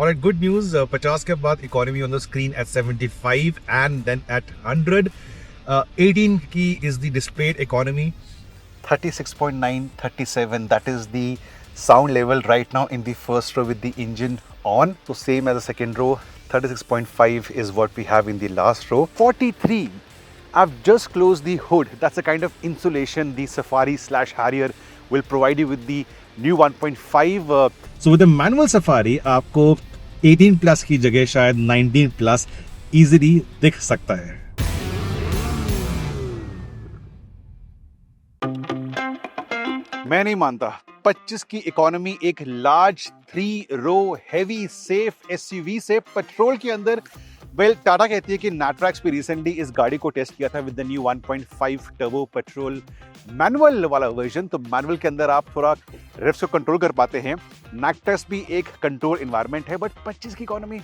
Alright, good news. 50 के बाद economy on the screen at 75 and then at 100. 18 की is the displayed economy. 36.9, 37. That is the sound level right now in the first row with the engine on. So same as the second row. 36.5 is what we have in the last row. 43. I've just closed the hood. That's the kind of insulation the Safari/Harrier will provide you with the new 1.5. So with the manual Safari, आपको 18 plus की जगह शायद 19 plus easily दिख सकता है. मैं नहीं मानता 25 की इकोनॉमी एक लार्ज 3 रो हैवी सेफ एसयूवी से पेट्रोल के अंदर. वेल टाटा कहती है कि नाट्रैक्स भी रिसेंटली इस गाड़ी को टेस्ट किया था with the new 1.5 turbo petrol manual वाला वर्जन. तो मैनुअल के अंदर आप थोड़ा रेव्स को कंट्रोल कर पाते हैं. नाट्रैक्स भी एक कंट्रोल एनवायरनमेंट है, बट 25 की इकोनॉमी.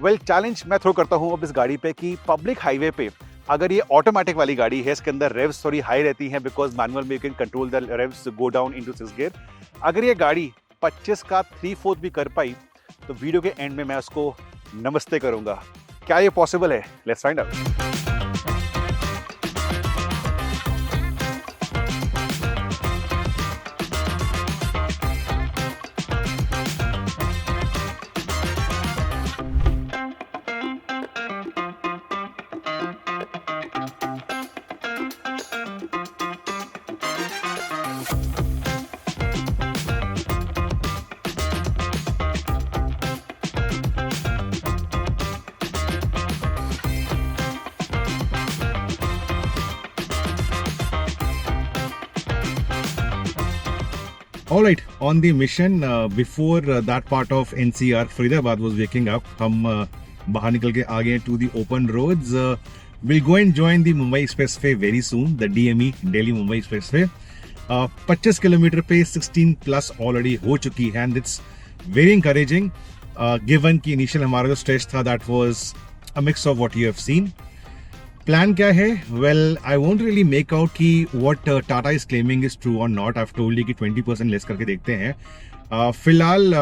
वेल चैलेंज मैं थ्रो करता हूं अब इस गाड़ी पे कि पब्लिक हाईवे पे अगर ये ऑटोमेटिक वाली गाड़ी है, इसके अंदर रेव्स थोड़ी हाई रहती हैं बिकॉज मैनुअल में you can control the रेव्स go down into 6 gear. अगर ये गाड़ी 25 का 3/4 भी कर पाई तो वीडियो के एंड में मैं उसको नमस्ते करूंगा. क्या ये पॉसिबल है? Let's find out. All right, on the mission, before that part of NCR, Faridabad was waking up. हम बाहर निकल के आ गए to the open roads. We'll go and join the Mumbai Expressway very soon, the DME, Delhi Mumbai Expressway. 25 kilometre पे 16 plus already हो चुकी है and it's very encouraging. Given कि initial हमारा जो stretch था that was a mix of what you have seen. Plan क्या है? Well I won't really make out कि what Tata is claiming is true और not. I have told you कि 20% less करके देखते हैं. फिलहाल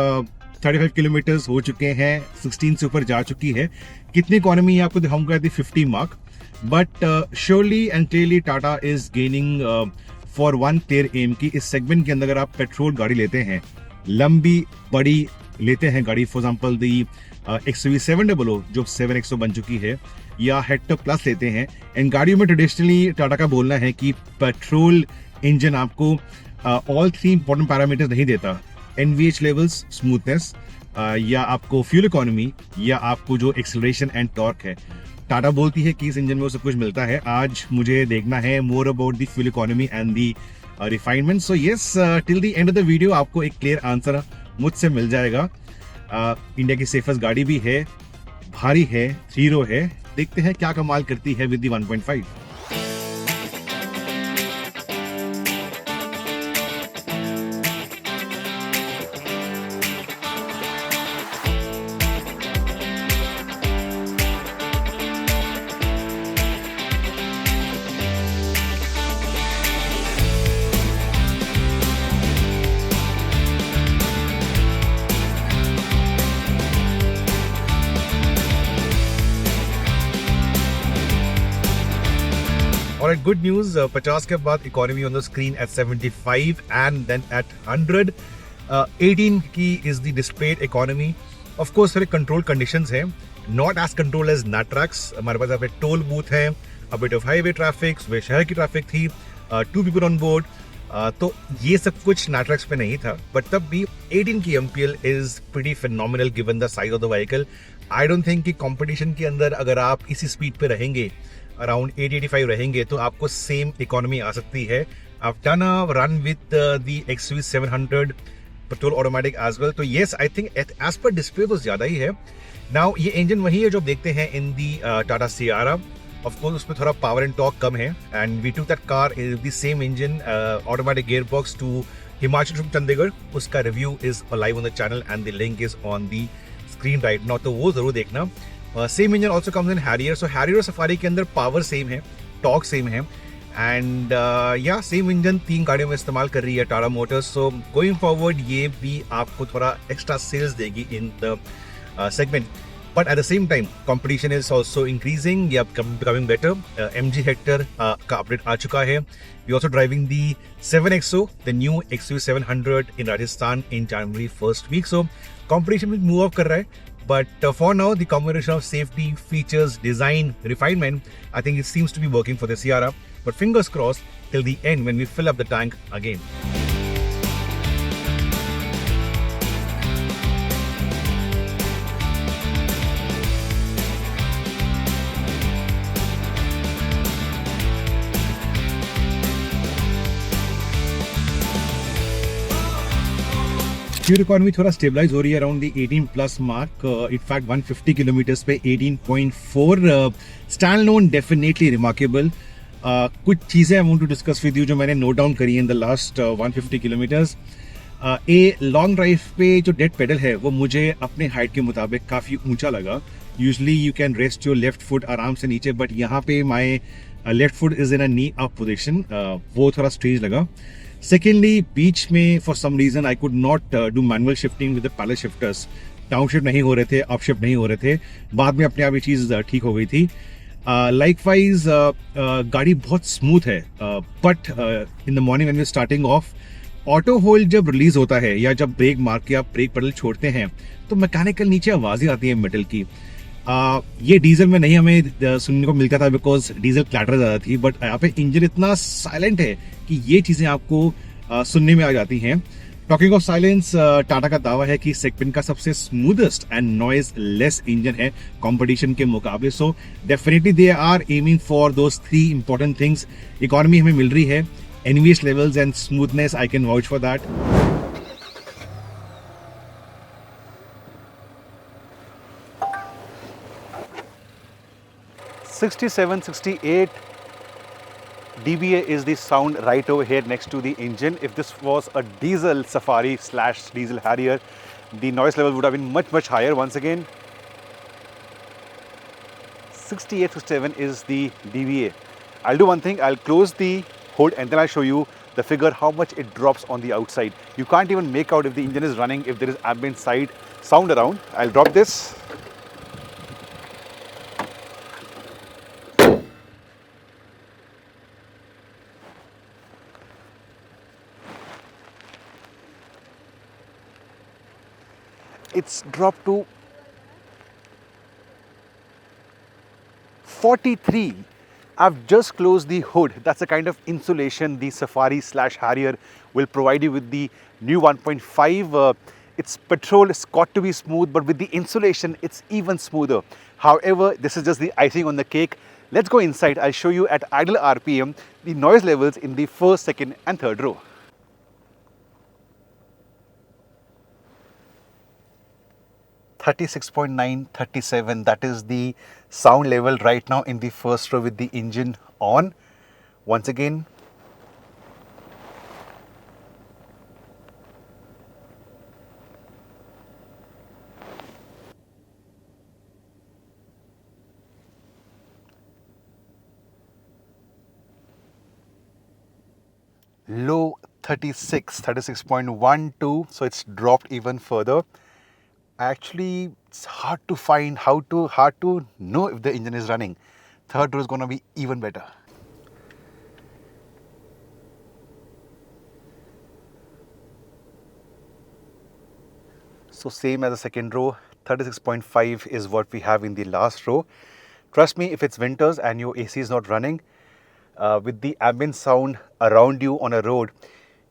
35 किलोमीटर्स हो चुके हैं, 16 से ऊपर जा चुकी है. कितनी इकोनॉमी है आपको दिखाऊंगा the 50 mark. But surely and clearly Tata is gaining for one clear aim की इस सेगमेंट के अंदर अगर आप पेट्रोल गाड़ी लेते हैं, लंबी बड़ी लेते हैं गाड़ी, फॉर एग्जाम्पल दी XUV 700 जो 7XO बन चुकी है, या हेक्टर प्लस लेते हैं. इन गाड़ियों में ट्रेडिशनली टाटा का बोलना है कि पेट्रोल इंजन आपको ऑल 3 इंपॉर्टेंट पैरामीटर्स नहीं देता. NVH लेवल्स, स्मूथनेस, या आपको फ्यूल इकोनॉमी, या आपको जो एक्सेलरेशन एंड टॉर्क है. टाटा बोलती है कि इस इंजन में वो सब कुछ मिलता है. आज मुझे देखना है more about the fuel economy and the refinement. So yes, till the end of the video आपको एक क्लियर आंसर मुझसे मिल जाएगा. इंडिया की सेफेस्ट गाड़ी भी है, भारी है, 3 रो है. देखते हैं क्या कमाल करती है with the 1.5. Alright, good news. 50 के बाद economy on the screen at 75 and then at 100. 18 की is the displayed economy. Of course, सारे control conditions हैं. Not as controlled as Natrax. हमारे पास यहाँ पे toll booth है, a bit of highway traffic, सुबह शहर की traffic थी, 2 people on board. तो ये सब कुछ Natrax पे नहीं था. But तब भी 18 की MPL is pretty phenomenal given the size of the vehicle. I don't think कि competition के अंदर अगर आप इसी स्पीड पे रहेंगे, अराउंड 80-85 रहेंगे, तो आपको सेम इकोनॉमी आ सकती है. I've done a run with the XUV 700 petrol automatic as well. तो yes, I think as per display तो ज्यादा ही है. नाउ ये इंजन वही है जो देखते हैं in the Tata Sierra. Of course उसमें थोड़ा पावर एंड टॉर्क कम है. And we took that car is the same engine automatic gearbox to Himachal from Chandigarh. उसका review is live on the channel and the link is on the screen right now, तो वो जरूर देखना. Same engine also comes in Harrier. So Harrier और Safari के अंदर power same है, torque same है, एंड या सेम इंजन 3 गाड़ियों में इस्तेमाल कर रही है Tata Motors. So going forward ये भी आपको थोड़ा एक्स्ट्रा सेल्स देगी in the segment. But at the same time, competition is also increasing. Yeah, becoming better. MG Hector का update आ चुका है. We're also driving the 7XO, the new XUV 700 in Rajasthan in January first week. So competition will move up कर रहा है. But for now, the combination of safety, features, design, refinement, I think it seems to be working for the Sierra. But fingers crossed till the end when we fill up the tank again. Fuel economy थोड़ा stabilise हो रही है around the 18 plus mark. In fact 150 kilometres पे 18.4. Standalone definitely remarkable. कुछ चीज़ें I want to discuss with you जो मैंने note down करी in the last 150 kilometres. A long drive पे जो डेड पेडल है वो मुझे अपने हाइट के मुताबिक काफ़ी ऊंचा लगा. Usually you can rest your left foot आराम से नीचे, बट यहाँ पे my left foot is in a knee up position. वो थोड़ा स्ट्रेंज लगा. सेकेंडली, बीच में for some reason I could not do manual shifting with the paddle shifters. Down shift नहीं हो रहे थे, अप शिफ्ट नहीं हो रहे थे. बाद में अपने आप ये चीज़ ठीक हो गई थी. लाइकवाइज गाड़ी बहुत स्मूथ है, but in the morning when we starting off, auto hold जब रिलीज होता है या जब ब्रेक मार के आप ब्रेक पेडल छोड़ते हैं तो मैकेनिकल नीचे आवाज़ें आती है मेटल की. ये डीजल में नहीं हमें सुनने को मिलता था बिकॉज डीजल क्लैटर ज़्यादा थी, बट यहाँ पे इंजन इतना साइलेंट है कि ये चीज़ें आपको सुनने में आ जाती हैं. टॉकिंग ऑफ साइलेंस, टाटा का दावा है कि सेगमेंट का सबसे smoothest and noiseless engine है कंपटीशन के मुकाबले. So definitely they are aiming for those 3 important things. Economy हमें मिल रही है, NVS levels and smoothness, I can vouch for that. .67, 68 dBA is the sound right over here next to the engine. If this was a diesel Safari / diesel Harrier, the noise level would have been much higher. Once again, 68, 67 is the dBA. I'll do one thing, I'll close the hood and then I'll show you the figure how much it drops on the outside. You can't even make out if the engine is running, if there is ambient side sound around. I'll drop this. It's dropped to 43. I've just closed the hood. That's the kind of insulation the Safari / Harrier will provide you with the new 1.5. It's petrol, it's got to be smooth, but with the insulation, it's even smoother. However, this is just the icing on the cake. Let's go inside. I'll show you at idle RPM the noise levels in the first, second, and third row. 36.9, 37, that is the sound level right now in the first row with the engine on. Once again, low 36, 36.12, so it's dropped even further. Actually, it's hard to find hard to know if the engine is running. Third row is going to be even better. So same as the second row, 36.5 is what we have in the last row. Trust me, if it's winters and your AC is not running, with the ambient sound around you on a road,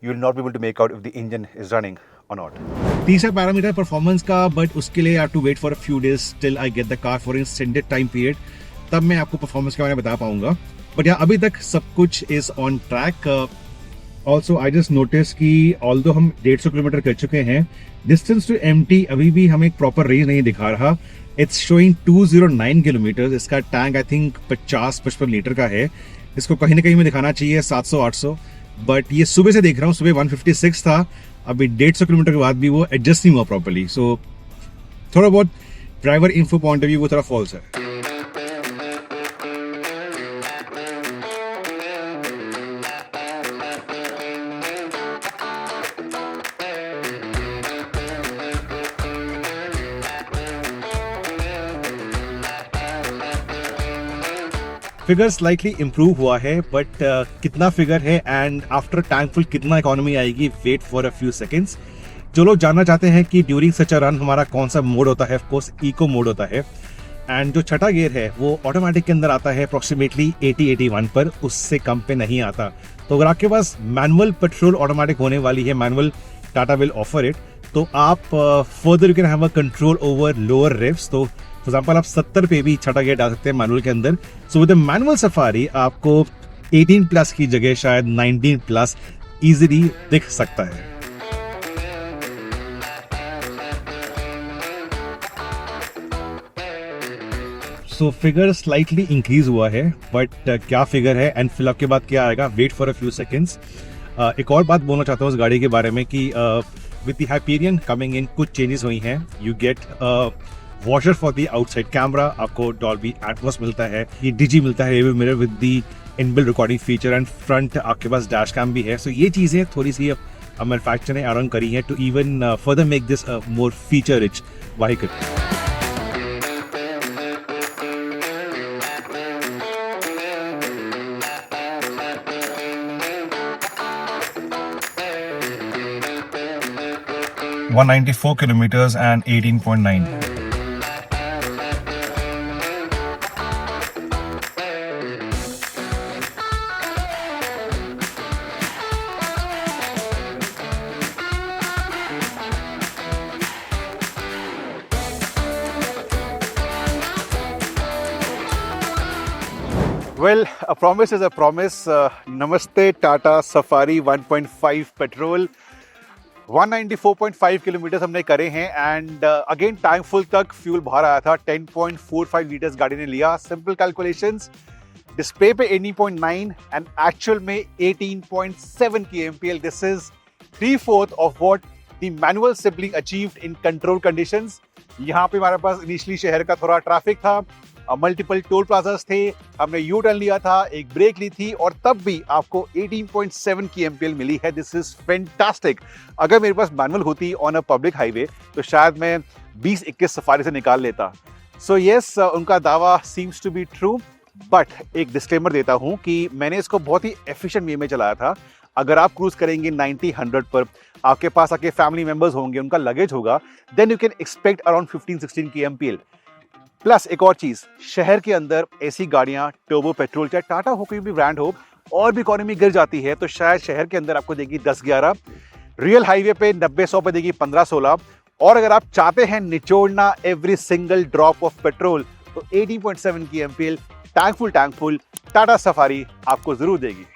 you will not be able to make out if the engine is running or not. तीसरा parameter performance का, but उसके लिए I have to wait for a few days till I get the car for in extended time period. तब मैं आपको performance के बारे में बता पाऊंगा. बट यहाँ अभी तक सब कुछ is on track. Also I just notice कि ऑल्दो हम 150 किलोमीटर कर चुके हैं, डिस्टेंस टू एम्प्टी अभी भी हमें एक प्रॉपर रेंज नहीं दिखा रहा. It's showing 209 kilometre. इसका टैंक आई थिंक 50-55 लीटर का है. इसको कहीं ना कहीं में दिखाना चाहिए 700-800, बट ये सुबह से देख रहा हूँ, सुबह 156 था. अभी 150 किलोमीटर के बाद भी वो एडजस्ट नहीं हुआ प्रॉपर्ली. सो थोड़ा बहुत driver info point of view वो थोड़ा फॉल्स है. फिगर स्लाइटली इम्प्रूव हुआ है, बट कितना फिगर है एंड आफ्टर टैंक फुल कितना इकोनॉमी आएगी, wait for a few seconds. जो लोग जानना चाहते हैं कि ड्यूरिंग सच अ रन हमारा कौन सा मोड होता है, ऑफ कोर्स इको मोड होता है। एंड जो छठा गियर है वो ऑटोमेटिक के अंदर आता है अप्रॉक्सीमेटली 80-81 पर, उससे कम पे नहीं आता। तो अगर आपके पास मैनुअल पेट्रोल ऑटोमेटिक होने वाली है, manual Tata will offer it, तो आप further you can have a control over lower रेव्स। तो फॉर एग्जांपल आप 70 पे भी छठा गियर डाल सकते हैं मैनुअल के अंदर। सो विद मैनुअल सफारी आपको 18 प्लस की जगह शायद 19 प्लस इजीली दिख सकता है। सो फिगर स्लाइटली इंक्रीज हुआ है, बट क्या फिगर है एंड फिल अप के बाद क्या आएगा, wait for a few seconds. एक और बात बोलना चाहता हूँ इस गाड़ी के बारे में कि with the Hyperion coming in कुछ चेंजेस हुई हैं। You get washer for the outside camera, आपको डॉल्बी एटमॉस मिलता है, ये डिजी मिलता है rear mirror with the inbuilt recording feature and front आपके पास डैश कैम भी है। सो ये चीज़ें थोड़ी सी मैन्युफैक्चरर ने ऐड ऑन करी हैं to even further make this more feature rich vehicle. $194 kilometers and 18.9. Well, a promise is a promise. Namaste Tata Safari 1.5 petrol. 194.5 kilometre हमने करे हैं एंड अगेन टैंक फुल तक फ्यूल बाहर आया था। 10.45 लीटर्स गाड़ी ने लिया। सिंपल कैलकुलेशंस, डिस्प्ले पे 18.9 एंड एक्चुअल में 18.7 की MPL. This is 3/4 of what the manual sibling achieved in control conditions. यहाँ पे हमारे पास इनिशियली शहर का थोड़ा ट्रैफिक था, मल्टीपल टोल प्लाजास थे, हमने यू टर्न लिया था, एक ब्रेक ली थी और तब भी आपको 18.7 की एमपीएल मिली है। This is fantastic. अगर मेरे पास मैनुअल होती ऑन अ पब्लिक हाईवे तो शायद मैं 20-21 सफारी से निकाल लेता। सो यस, उनका दावा seems to be true, but एक डिस्क्लेमर देता हूं कि मैंने इसको बहुत ही एफिशिएंट वे में चलाया था। अगर आप क्रूज करेंगे 90-100 पर, आपके पास आपके फैमिली मेंबर्स होंगे, उनका लगेज होगा, then you can expect around 15-16 की एमपीएल। प्लस एक और चीज, शहर के अंदर ऐसी गाड़ियां टर्बो पेट्रोल, चाहे टाटा हो कोई भी ब्रांड हो, और भी इकोनॉमी गिर जाती है तो शायद शहर के अंदर आपको देगी 10-11, रियल हाईवे पे 90-100 पे देगी 15-16। और अगर आप चाहते हैं निचोड़ना every single drop of petrol तो 18.7 की एमपीएल टैंक फुल टाटा सफारी आपको जरूर देगी।